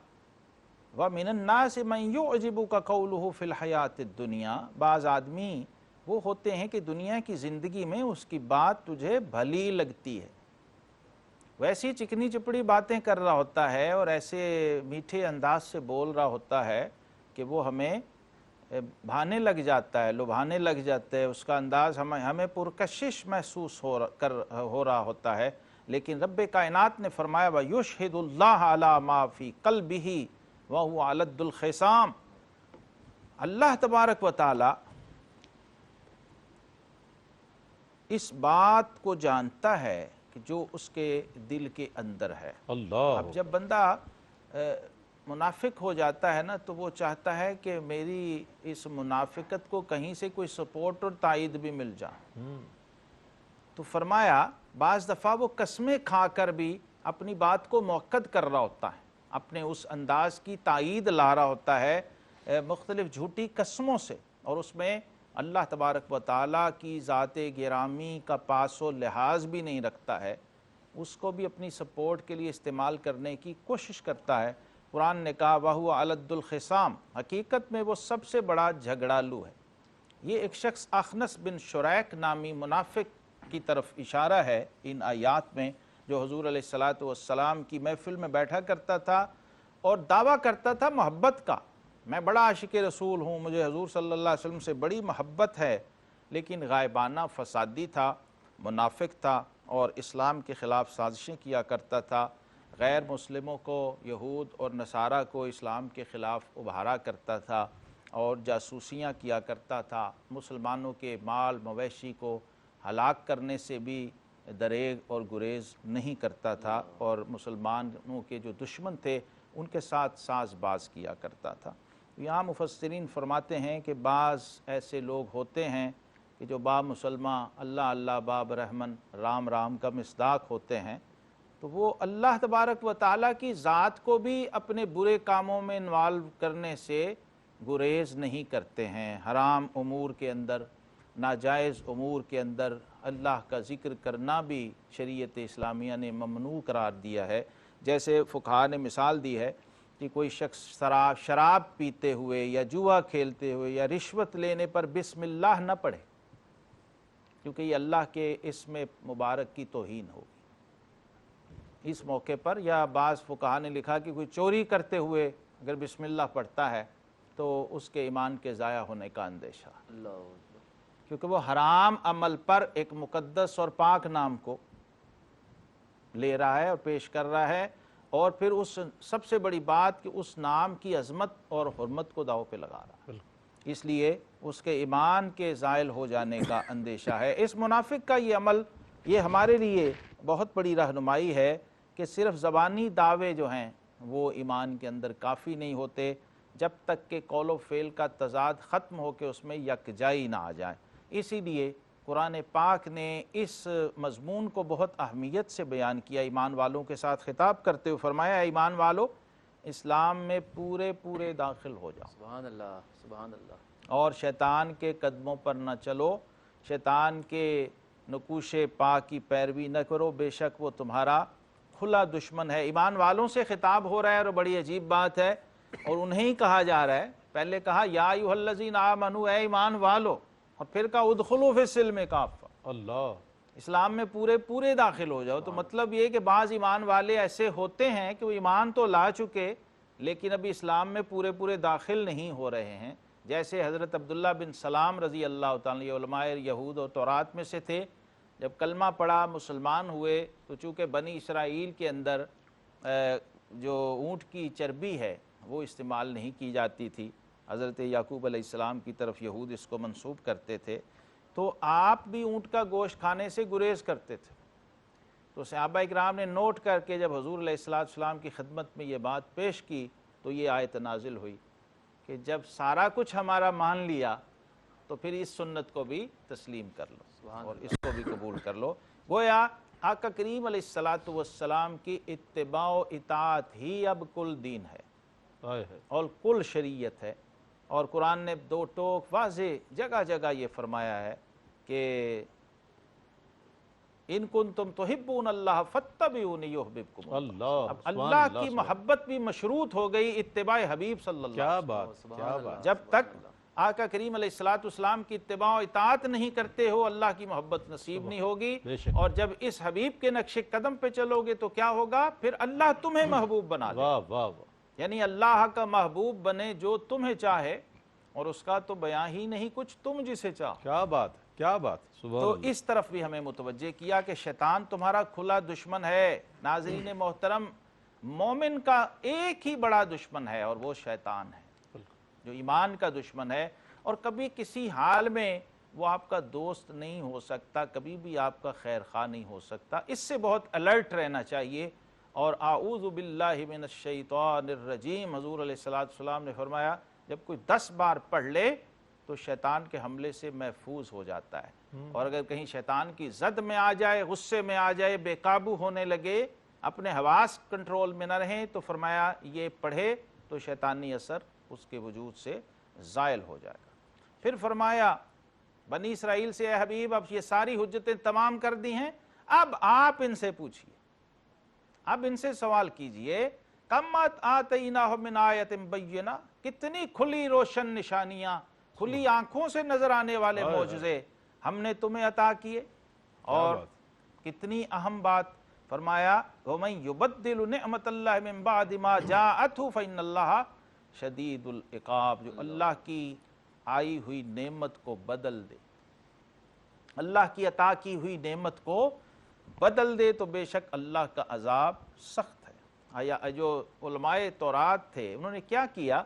وَمِنَ النَّاسِ مَن يُعْجِبُكَ قَوْلُهُ فِي الْحَيَاةِ الدُّنْيَا، بعض آدمی وہ ہوتے ہیں کہ دنیا کی زندگی میں اس کی بات تجھے بھلی لگتی ہے، ویسی چکنی چپڑی باتیں کر رہا ہوتا ہے اور ایسے میٹھے انداز سے بول رہا ہوتا ہے کہ وہ ہمیں بھانے لگ جاتا ہے، لبھانے لگ جاتا ہے، اس کا انداز ہمیں پرکشش محسوس ہو رہا ہوتا ہے، لیکن رب کائنات نے فرمایا وَيُشْهِدُ اللَّهَ عَلَى مَا فِي قَلْبِهِ وَهُوَ أَلَدُّ الْخِصَامِ۔ اللہ تبارک و تعالی اس بات کو جانتا ہے کہ جو اس کے دل کے اندر ہے۔ اب جب بندہ منافق ہو جاتا ہے نا، تو وہ چاہتا ہے کہ میری اس منافقت کو کہیں سے کوئی سپورٹ اور تائید بھی مل جائے، تو فرمایا بعض دفعہ وہ قسمیں کھا کر بھی اپنی بات کو مؤکد کر رہا ہوتا ہے، اپنے اس انداز کی تائید لا رہا ہوتا ہے مختلف جھوٹی قسموں سے، اور اس میں اللہ تبارک و تعالیٰ کی ذات گرامی کا پاس و لحاظ بھی نہیں رکھتا ہے، اس کو بھی اپنی سپورٹ کے لیے استعمال کرنے کی کوشش کرتا ہے۔ قرآن نے کہا وَهُوَ أَلَدُّ الْخِصَامِ، حقیقت میں وہ سب سے بڑا جھگڑالو ہے۔ یہ ایک شخص اخنس بن شریک نامی منافق کی طرف اشارہ ہے ان آیات میں، جو حضور علیہ السلام کی محفل میں بیٹھا کرتا تھا اور دعویٰ کرتا تھا محبت کا، میں بڑا عاشق رسول ہوں، مجھے حضور صلی اللہ علیہ وسلم سے بڑی محبت ہے، لیکن غائبانہ فسادی تھا، منافق تھا، اور اسلام کے خلاف سازشیں کیا کرتا تھا، غیر مسلموں کو، یہود اور نصارہ کو اسلام کے خلاف ابھارا کرتا تھا، اور جاسوسیاں کیا کرتا تھا، مسلمانوں کے مال مویشی کو ہلاک کرنے سے بھی دریغ اور گریز نہیں کرتا تھا، اور مسلمانوں کے جو دشمن تھے ان کے ساتھ ساز باز کیا کرتا تھا۔ یہاں مفسرین فرماتے ہیں کہ بعض ایسے لوگ ہوتے ہیں کہ جو با مسلمہ اللہ اللہ باب رحمن رام رام کا مصداق ہوتے ہیں، تو وہ اللہ تبارک و تعالیٰ کی ذات کو بھی اپنے برے کاموں میں انوالو کرنے سے گریز نہیں کرتے ہیں۔ حرام امور کے اندر، ناجائز امور کے اندر اللہ کا ذکر کرنا بھی شریعت اسلامیہ نے ممنوع قرار دیا ہے۔ جیسے فقہاء نے مثال دی ہے کہ کوئی شخص شراب پیتے ہوئے یا جوا کھیلتے ہوئے یا رشوت لینے پر بسم اللہ نہ پڑھے، کیونکہ یہ اللہ کے اسم مبارک کی توہین ہوگی اس موقع پر۔ یا بعض فقہاء نے لکھا کہ کوئی چوری کرتے ہوئے اگر بسم اللہ پڑھتا ہے تو اس کے ایمان کے ضائع ہونے کا اندیشہ، کیونکہ وہ حرام عمل پر ایک مقدس اور پاک نام کو لے رہا ہے اور پیش کر رہا ہے، اور پھر اس سب سے بڑی بات کہ اس نام کی عظمت اور حرمت کو داؤ پہ لگا رہا ہے، اس لیے اس کے ایمان کے زائل ہو جانے کا اندیشہ ہے۔ اس منافق کا یہ عمل، یہ ہمارے لیے بہت بڑی رہنمائی ہے کہ صرف زبانی دعوے جو ہیں وہ ایمان کے اندر کافی نہیں ہوتے، جب تک کہ قول و فعل کا تضاد ختم ہو کے اس میں یکجائی نہ آ جائے۔ اسی لیے قرآن پاک نے اس مضمون کو بہت اہمیت سے بیان کیا، ایمان والوں کے ساتھ خطاب کرتے ہوئے فرمایا اے ایمان والو اسلام میں پورے پورے داخل ہو جاؤ، سبحان اللہ سبحان اللہ، اور شیطان کے قدموں پر نہ چلو، شیطان کے نقوش پا کی پیروی نہ کرو، بے شک وہ تمہارا کھلا دشمن ہے۔ ایمان والوں سے خطاب ہو رہا ہے اور بڑی عجیب بات ہے، اور انہیں کہا جا رہا ہے، پہلے کہا یا ایھا الذین آمنوا، اے ایمان والو، اور پھر کہا ادخلوا فی السلم کافہ، اللہ، اسلام میں پورے پورے داخل ہو جاؤ۔ تو مطلب یہ کہ بعض ایمان والے ایسے ہوتے ہیں کہ وہ ایمان تو لا چکے لیکن ابھی اسلام میں پورے پورے داخل نہیں ہو رہے ہیں، جیسے حضرت عبداللہ بن سلام رضی اللہ تعالیٰ علماء یہود اور تورات میں سے تھے۔ جب کلمہ پڑھا مسلمان ہوئے تو چونکہ بنی اسرائیل کے اندر جو اونٹ کی چربی ہے وہ استعمال نہیں کی جاتی تھی، حضرت یعقوب علیہ السلام کی طرف یہود اس کو منسوب کرتے تھے، تو آپ بھی اونٹ کا گوشت کھانے سے گریز کرتے تھے۔ تو صحابہ اکرام نے نوٹ کر کے جب حضور علیہ السلام کی خدمت میں یہ بات پیش کی تو یہ آیت نازل ہوئی کہ جب سارا کچھ ہمارا مان لیا تو پھر اس سنت کو بھی تسلیم کر لو اور اس کو بھی قبول کر لو۔ گویا آقا کریم علیہ السلام کی اتباع و اطاعت ہی اب کل دین ہے اور کل شریعت ہے، اور قرآن نے دو ٹوک واضح جگہ جگہ یہ فرمایا ہے کہ ان کنتم تحبون اللہ فاتبعونی یحببکم اللہ۔ اب اللہ کی محبت بھی مشروط ہو گئی اتباع حبیب صلی اللہ علیہ وسلم۔ کیا بات، کیا بات، جب تک آقا کریم علیہ السلام کی اتباع و اطاعت نہیں کرتے ہو اللہ کی محبت نصیب نہیں ہوگی، اور جب اس حبیب کے نقش قدم پہ چلو گے تو کیا ہوگا؟ پھر اللہ تمہیں محبوب بنا دے، واہ واہ واہ، یعنی اللہ کا محبوب بنے جو تمہیں چاہے، اور اس کا تو بیان ہی نہیں کچھ، تم جسے چاہو۔ کیا بات، کیا بات، سبحان تو اللہ۔ اس طرف بھی ہمیں متوجہ کیا کہ شیطان تمہارا کھلا دشمن ہے۔ ناظرین محترم، مومن کا ایک ہی بڑا دشمن ہے اور وہ شیطان ہے، جو ایمان کا دشمن ہے، اور کبھی کسی حال میں وہ آپ کا دوست نہیں ہو سکتا، کبھی بھی آپ کا خیر خواہ نہیں ہو سکتا۔ اس سے بہت الرٹ رہنا چاہیے، اور اعوذ باللہ من الشیطان الرجیم، حضور علیہ السلام نے فرمایا جب کوئی 10 بار پڑھ لے تو شیطان کے حملے سے محفوظ ہو جاتا ہے، اور اگر کہیں شیطان کی زد میں آ جائے، غصے میں آ جائے، بے قابو ہونے لگے، اپنے حواس کنٹرول میں نہ رہیں، تو فرمایا یہ پڑھے تو شیطانی اثر اس کے وجود سے زائل ہو جائے گا۔ پھر فرمایا بنی اسرائیل سے اے حبیب اب یہ ساری حجتیں تمام کر دی ہیں، اب آپ ان سے پوچھئے، اب ان سے سوال کیجئے، کمت آتیناہم من آیت بینہ، کتنی کھلی روشن نشانیاں، کھلی آنکھوں سے نظر آنے والے معجزے ہم نے تمہیں عطا کیے، اور کتنی اہم بات فرمایا وَمَن يُبَدِّلُ نِعْمَةَ اللَّهِ مِن بَعْدِ مَا جَاءَتْهُ فَإِنَّ اللَّهَ شَدِيدُ الْعِقَابِ، جو اللہ کی آئی ہوئی نعمت کو بدل دے، اللہ کی عطا کی ہوئی نعمت کو بدل دے تو بے شک اللہ کا عذاب سخت ہے۔ آیا جو علماء تورات تھے انہوں نے کیا کیا؟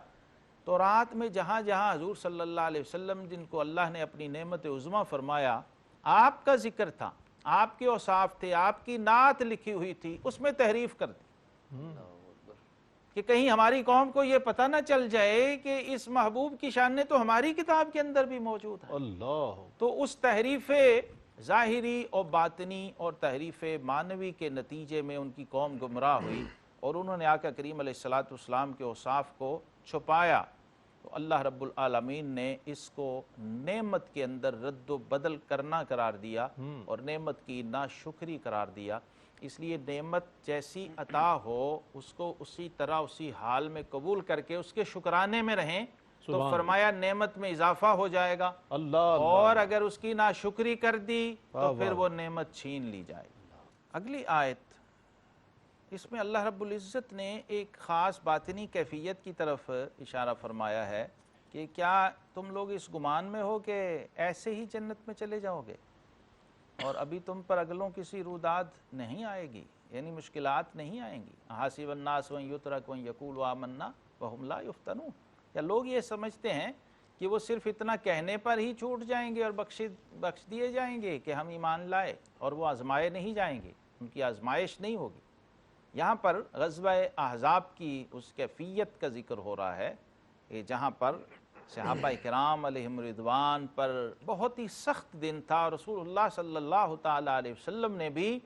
تورات میں جہاں جہاں حضور صلی اللہ علیہ وسلم جن کو اللہ نے اپنی نعمت عظمیٰ فرمایا، آپ کا ذکر تھا، آپ کے اوصاف تھے، آپ کی نعت لکھی ہوئی تھی، اس میں تحریف کر دی کہ کہیں ہماری قوم کو یہ پتہ نہ چل جائے کہ اس محبوب کی شان تو ہماری کتاب کے اندر بھی موجود ہے۔ اللہ، تو تو اس تحریف ظاہری اور باطنی اور تحریف معنوی کے نتیجے میں ان کی قوم گمراہ ہوئی، اور انہوں نے آقا کریم علیہ السلام کے اوصاف کو چھپایا، تو اللہ رب العالمین نے اس کو نعمت کے اندر رد و بدل کرنا قرار دیا اور نعمت کی ناشکری قرار دیا۔ اس لیے نعمت جیسی عطا ہو اس کو اسی طرح اسی حال میں قبول کر کے اس کے شکرانے میں رہیں تو فرمایا نعمت میں اضافہ ہو جائے گا، اللہ، اور اگر اس کی ناشکری کر دی تو پھر وہ نعمت چھین لی جائے گی۔ اگلی آیت، اس میں اللہ رب العزت نے ایک خاص باطنی کیفیت کی طرف اشارہ فرمایا ہے کہ کیا تم لوگ اس گمان میں ہو کہ ایسے ہی جنت میں چلے جاؤ گے اور ابھی تم پر اگلوں کسی روداد نہیں آئے گی، یعنی مشکلات نہیں آئیں گی؟ حاسب الناس وان یترک وان یقولوا آمنا وہم لا یفتنون، یا لوگ یہ سمجھتے ہیں کہ وہ صرف اتنا کہنے پر ہی چھوٹ جائیں گے اور بخش دیے جائیں گے کہ ہم ایمان لائے، اور وہ آزمائے نہیں جائیں گے، ان کی آزمائش نہیں ہوگی۔ یہاں پر غزوہ احزاب کی اس کیفیت کا ذکر ہو رہا ہے کہ جہاں پر صحابہ کرام علیہم رضوان پر بہت ہی سخت دن تھا، اور رسول اللہ صلی اللہ تعالیٰ علیہ وسلم نے بھی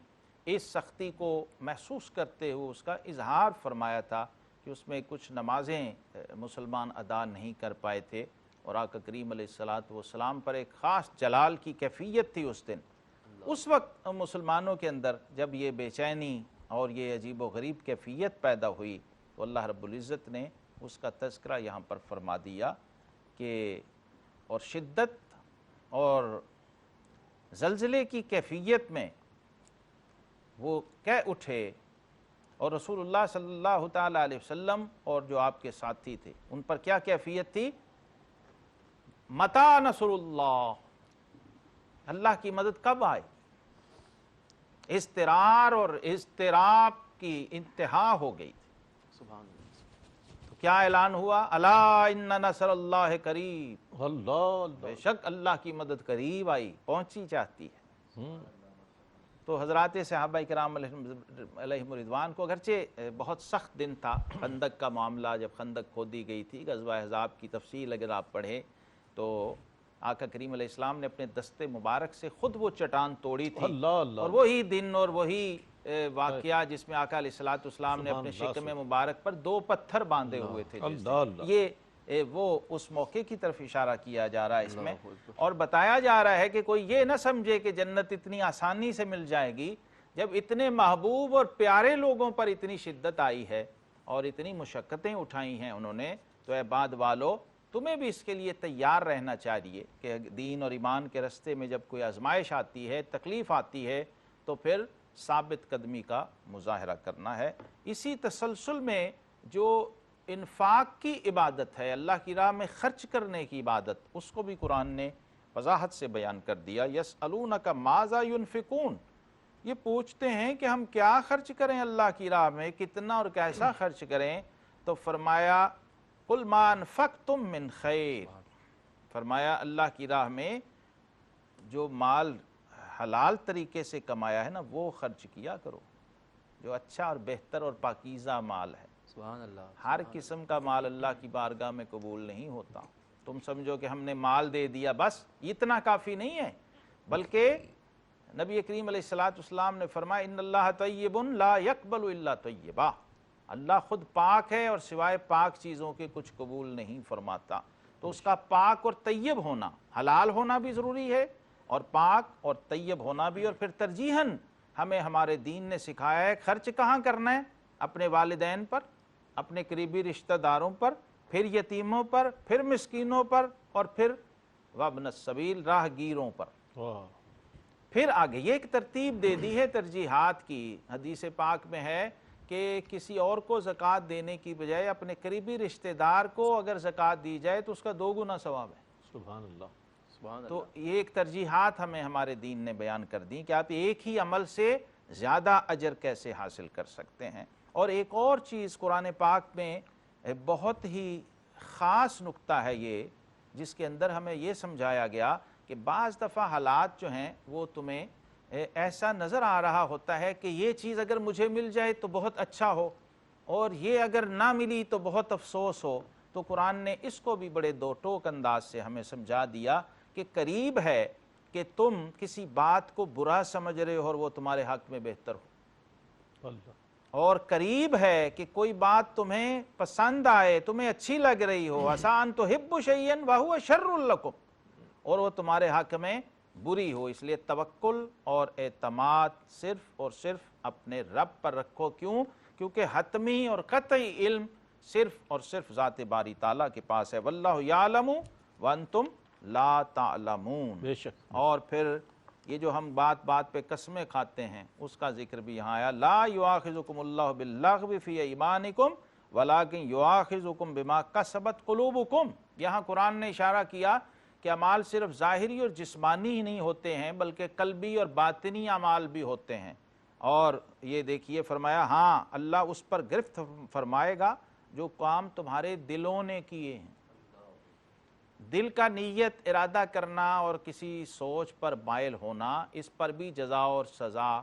اس سختی کو محسوس کرتے ہوئے اس کا اظہار فرمایا تھا کہ اس میں کچھ نمازیں مسلمان ادا نہیں کر پائے تھے، اور آقا کریم علیہ السلام پر ایک خاص جلال کی کیفیت تھی اس دن۔ اس وقت مسلمانوں کے اندر جب یہ بے چینی اور یہ عجیب و غریب کیفیت پیدا ہوئی تو اللہ رب العزت نے اس کا تذکرہ یہاں پر فرما دیا کہ اور شدت اور زلزلے کی کیفیت میں وہ کہہ اٹھے، اور رسول اللہ صلی اللہ تعالیٰ علیہ وسلم اور جو آپ کے ساتھی تھے ان پر کیا کیفیت تھی؟ متی نصر اللہ، اللہ کی مدد کب آئے؟ اضطرار اور اضطراب کی انتہا ہو گئی تھی۔ سبحان اللہ۔ تو کیا اعلان ہوا؟ الا ان نصر اللہ قریب، اللہ بے شک اللہ کی مدد قریب آئی، پہنچی چاہتی ہے۔ تو حضرات صحابہ کرام علیہم رضوان کو اگرچہ بہت سخت دن تھا، خندق کا معاملہ جب خندق کھودی گئی تھی، غزوہ احزاب کی تفصیل اگر آپ پڑھیں تو آقا کریم علیہ السلام نے اپنے دستے مبارک سے خود وہ چٹان توڑی تھی، اور وہی دن اور وہی واقعہ جس میں آقا علیہ السلام نے اپنے شکم مبارک پر 2 پتھر باندھے ہوئے تھے، یہ وہ اس موقع کی طرف اشارہ کیا جا رہا ہے اس میں، اور بتایا جا رہا ہے کہ کوئی یہ نہ سمجھے کہ جنت اتنی آسانی سے مل جائے گی۔ جب اتنے محبوب اور پیارے لوگوں پر اتنی شدت آئی ہے اور اتنی مشقتیں اٹھائی ہیں انہوں نے، تو اے بعد والو تمہیں بھی اس کے لیے تیار رہنا چاہیے کہ دین اور ایمان کے رستے میں جب کوئی آزمائش آتی ہے، تکلیف آتی ہے، تو پھر ثابت قدمی کا مظاہرہ کرنا ہے۔ اسی تسلسل میں جو انفاق کی عبادت ہے، اللہ کی راہ میں خرچ کرنے کی عبادت، اس کو بھی قرآن نے وضاحت سے بیان کر دیا۔ یسألونک ماذا ینفقون، یہ پوچھتے ہیں کہ ہم کیا خرچ کریں اللہ کی راہ میں، کتنا اور کیسا خرچ کریں، تو فرمایا قل ما انفقتم من خیر، فرمایا اللہ کی راہ میں جو مال حلال طریقے سے کمایا ہے نا وہ خرچ کیا کرو، جو اچھا اور بہتر اور پاکیزہ مال ہے۔ سبحان اللہ۔ ہر قسم کا مال اللہ کی بارگاہ میں قبول نہیں ہوتا۔ تم سمجھو کہ ہم نے مال دے دیا بس اتنا کافی نہیں ہے، بلکہ نبی کریم علیہ السلام نے فرمایا ان اللہ طیب لا یقبل الا طیبا، اللہ خود پاک ہے اور سوائے پاک چیزوں کے کچھ قبول نہیں فرماتا۔ تو اس کا پاک اور طیب ہونا، حلال ہونا بھی ضروری ہے، اور پاک اور طیب ہونا بھی، اور پھر ترجیحاً ہمیں ہمارے دین نے سکھایا ہے خرچ کہاں کرنا ہے؟ اپنے والدین پر، اپنے قریبی رشتہ داروں پر، پھر یتیموں پر، پھر مسکینوں پر، اور پھر وابن السبیل راہ گیروں پر۔ پھر آگے یہ ایک ترتیب دے دی ہے ترجیحات کی۔ حدیث پاک میں ہے کہ کسی اور کو زکوٰۃ دینے کی بجائے اپنے قریبی رشتہ دار کو اگر زکوٰۃ دی جائے تو اس کا 2 گنا ثواب ہے۔ سبحان اللہ۔ سبحان تو یہ ایک ترجیحات ہمیں ہمارے دین نے بیان کر دی کہ آپ ایک ہی عمل سے زیادہ اجر کیسے حاصل کر سکتے ہیں۔ اور ایک اور چیز قرآن پاک میں بہت ہی خاص نکتہ ہے یہ، جس کے اندر ہمیں یہ سمجھایا گیا کہ بعض دفعہ حالات جو ہیں وہ تمہیں ایسا نظر آ رہا ہوتا ہے کہ یہ چیز اگر مجھے مل جائے تو بہت اچھا ہو، اور یہ اگر نہ ملی تو بہت افسوس ہو۔ تو قرآن نے اس کو بھی بڑے 2 ٹوک انداز سے ہمیں سمجھا دیا کہ قریب ہے کہ تم کسی بات کو برا سمجھ رہے ہو اور وہ تمہارے حق میں بہتر ہو، اور قریب ہے کہ کوئی بات تمہیں پسند آئے، تمہیں اچھی لگ رہی ہو، عسیٰ ان تحبوا شیئا وہو شر لکم، اور وہ تمہارے حق میں بری ہو۔ اس لیے توکل اور اعتماد صرف اور صرف اپنے رب پر رکھو۔ کیوں؟ کیونکہ حتمی اور قطعی علم صرف اور صرف ذات باری تعالیٰ کے پاس ہے۔ واللہ یعلم وانتم لا تعلمون۔ بے شک۔ اور پھر یہ جو ہم بات بات پہ قسمیں کھاتے ہیں اس کا ذکر بھی یہاں آیا، لا یؤاخذکم اللہ باللغو فی ایمانکم ولکن یؤاخذکم بما کسبت قلوبکم۔ یہاں قرآن نے اشارہ کیا کہ اعمال صرف ظاہری اور جسمانی ہی نہیں ہوتے ہیں بلکہ قلبی اور باطنی اعمال بھی ہوتے ہیں۔ اور یہ دیکھیے فرمایا ہاں اللہ اس پر گرفت فرمائے گا جو کام تمہارے دلوں نے کیے ہیں۔ دل کا نیت ارادہ کرنا اور کسی سوچ پر مائل ہونا، اس پر بھی جزا اور سزا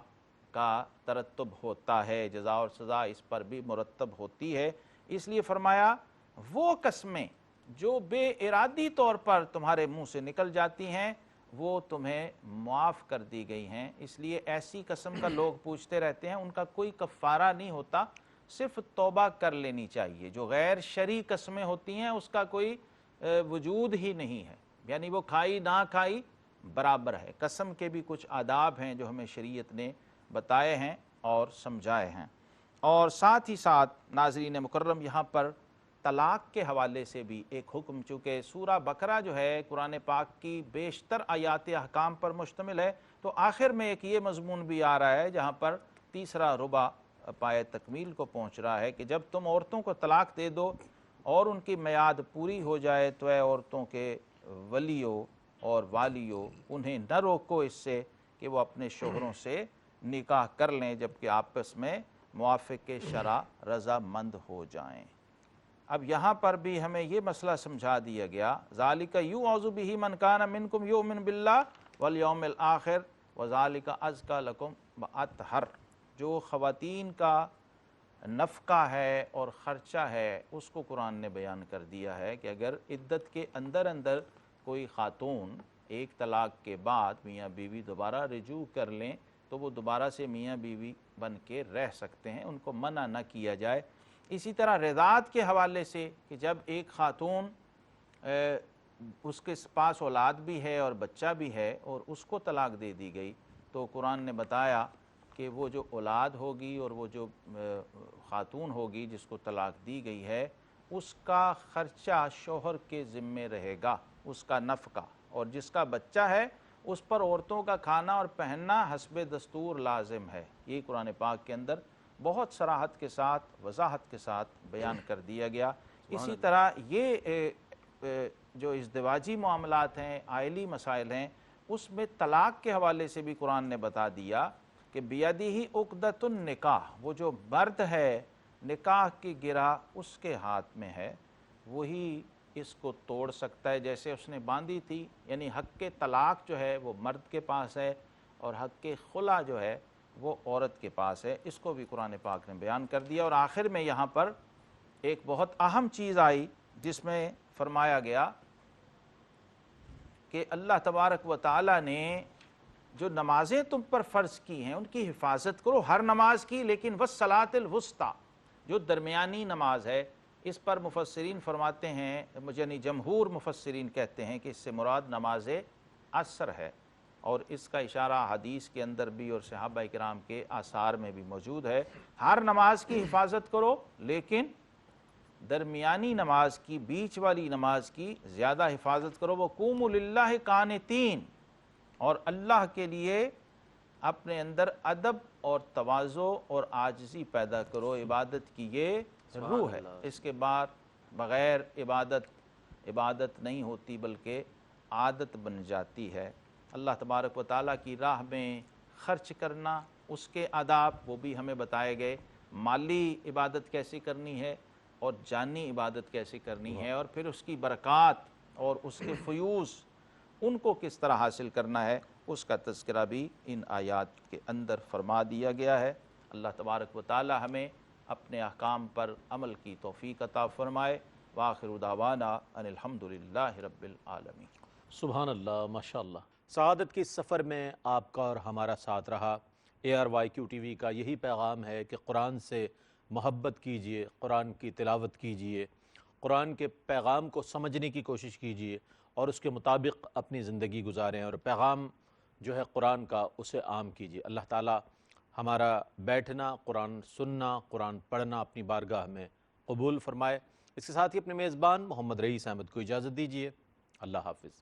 کا ترتب ہوتا ہے، جزا اور سزا اس پر بھی مرتب ہوتی ہے۔ اس لیے فرمایا وہ قسمیں جو بے ارادی طور پر تمہارے منہ سے نکل جاتی ہیں وہ تمہیں معاف کر دی گئی ہیں۔ اس لیے ایسی قسم کا لوگ پوچھتے رہتے ہیں، ان کا کوئی کفارہ نہیں ہوتا، صرف توبہ کر لینی چاہیے۔ جو غیر شرعی قسمیں ہوتی ہیں اس کا کوئی وجود ہی نہیں ہے، یعنی وہ کھائی نہ کھائی برابر ہے۔ قسم کے بھی کچھ آداب ہیں جو ہمیں شریعت نے بتائے ہیں اور سمجھائے ہیں۔ اور ساتھ ہی ساتھ ناظرین مکرم یہاں پر طلاق کے حوالے سے بھی ایک حکم، چونکہ سورہ بقرہ جو ہے قرآن پاک کی بیشتر آیات احکام پر مشتمل ہے، تو آخر میں ایک یہ مضمون بھی آ رہا ہے جہاں پر تیسرا ربع پائے تکمیل کو پہنچ رہا ہے کہ جب تم عورتوں کو طلاق دے دو اور ان کی میعاد پوری ہو جائے تو اے عورتوں کے ولیوں اور والیوں انہیں نہ روکو اس سے کہ وہ اپنے شوہروں سے نکاح کر لیں جبکہ آپس میں موافق شرع رضامند ہو جائیں۔ اب یہاں پر بھی ہمیں یہ مسئلہ سمجھا دیا گیا، ذالک یوعظ بہ من کان منکم یؤمن باللہ والیوم الآخر وذالک ازکی لکم واطہر۔ جو خواتین کا نفقہ ہے اور خرچہ ہے اس کو قرآن نے بیان کر دیا ہے کہ اگر عدت کے اندر اندر کوئی خاتون ایک طلاق کے بعد میاں بیوی دوبارہ رجوع کر لیں تو وہ دوبارہ سے میاں بیوی بن کے رہ سکتے ہیں، ان کو منع نہ کیا جائے۔ اسی طرح رضاعت کے حوالے سے کہ جب ایک خاتون اس کے پاس اولاد بھی ہے اور بچہ بھی ہے اور اس کو طلاق دے دی گئی تو قرآن نے بتایا کہ وہ جو اولاد ہوگی اور وہ جو خاتون ہوگی جس کو طلاق دی گئی ہے اس کا خرچہ شوہر کے ذمے رہے گا، اس کا نفقہ، اور جس کا بچہ ہے اس پر عورتوں کا کھانا اور پہننا حسب دستور لازم ہے۔ یہ قرآن پاک کے اندر بہت صراحت کے ساتھ وضاحت کے ساتھ بیان کر دیا گیا۔ اسی طرح یہ جو ازدواجی معاملات ہیں، عائلی مسائل ہیں، اس میں طلاق کے حوالے سے بھی قرآن نے بتا دیا کہ بیدہ عقدۃ النکاح، وہ جو مرد ہے نکاح کی گرہ اس کے ہاتھ میں ہے، وہی اس کو توڑ سکتا ہے جیسے اس نے باندھی تھی، یعنی حق طلاق جو ہے وہ مرد کے پاس ہے اور حق خلع جو ہے وہ عورت کے پاس ہے۔ اس کو بھی قرآن پاک نے بیان کر دیا۔ اور آخر میں یہاں پر ایک بہت اہم چیز آئی جس میں فرمایا گیا کہ اللہ تبارک و تعالی نے جو نمازیں تم پر فرض کی ہیں ان کی حفاظت کرو، ہر نماز کی، لیکن والصلاۃ الوسطیٰ، جو درمیانی نماز ہے، اس پر مفسرین فرماتے ہیں، یعنی جمہور مفسرین کہتے ہیں کہ اس سے مراد نماز عصر ہے، اور اس کا اشارہ حدیث کے اندر بھی اور صحابہ کرام کے آثار میں بھی موجود ہے۔ ہر نماز کی حفاظت کرو لیکن درمیانی نماز کی، بیچ والی نماز کی زیادہ حفاظت کرو۔ وَقُومُوا لِلَّهِ قَانِتِينَ، اور اللہ کے لیے اپنے اندر ادب اور تواضع اور عاجزی پیدا کرو۔ عبادت کی یہ روح ہے، اس کے بعد بغیر عبادت نہیں ہوتی بلکہ عادت بن جاتی ہے۔ اللہ تبارک و تعالیٰ کی راہ میں خرچ کرنا، اس کے آداب وہ بھی ہمیں بتائے گئے، مالی عبادت کیسے کرنی ہے اور جانی عبادت کیسے کرنی ہے، اور پھر اس کی برکات اور اس کے فیوز ان کو کس طرح حاصل کرنا ہے، اس کا تذکرہ بھی ان آیات کے اندر فرما دیا گیا ہے۔ اللہ تبارک و تعالی ہمیں اپنے احکام پر عمل کی توفیق عطا فرمائے۔ وآخر دعوانا ان الحمدللہ رب العالمین۔ سبحان اللہ، ماشاءاللہ۔ سعادت کے اس سفر میں آپ کا اور ہمارا ساتھ رہا۔ ARYQ TV کا یہی پیغام ہے کہ قرآن سے محبت کیجئے، قرآن کی تلاوت کیجئے، قرآن کے پیغام کو سمجھنے کی کوشش کیجئے اور اس کے مطابق اپنی زندگی گزاریں، اور پیغام جو ہے قرآن کا اسے عام کیجئے۔ اللہ تعالی ہمارا بیٹھنا، قرآن سننا، قرآن پڑھنا اپنی بارگاہ میں قبول فرمائے۔ اس کے ساتھ ہی اپنے میزبان محمد رئیس احمد کو اجازت دیجئے۔ اللہ حافظ۔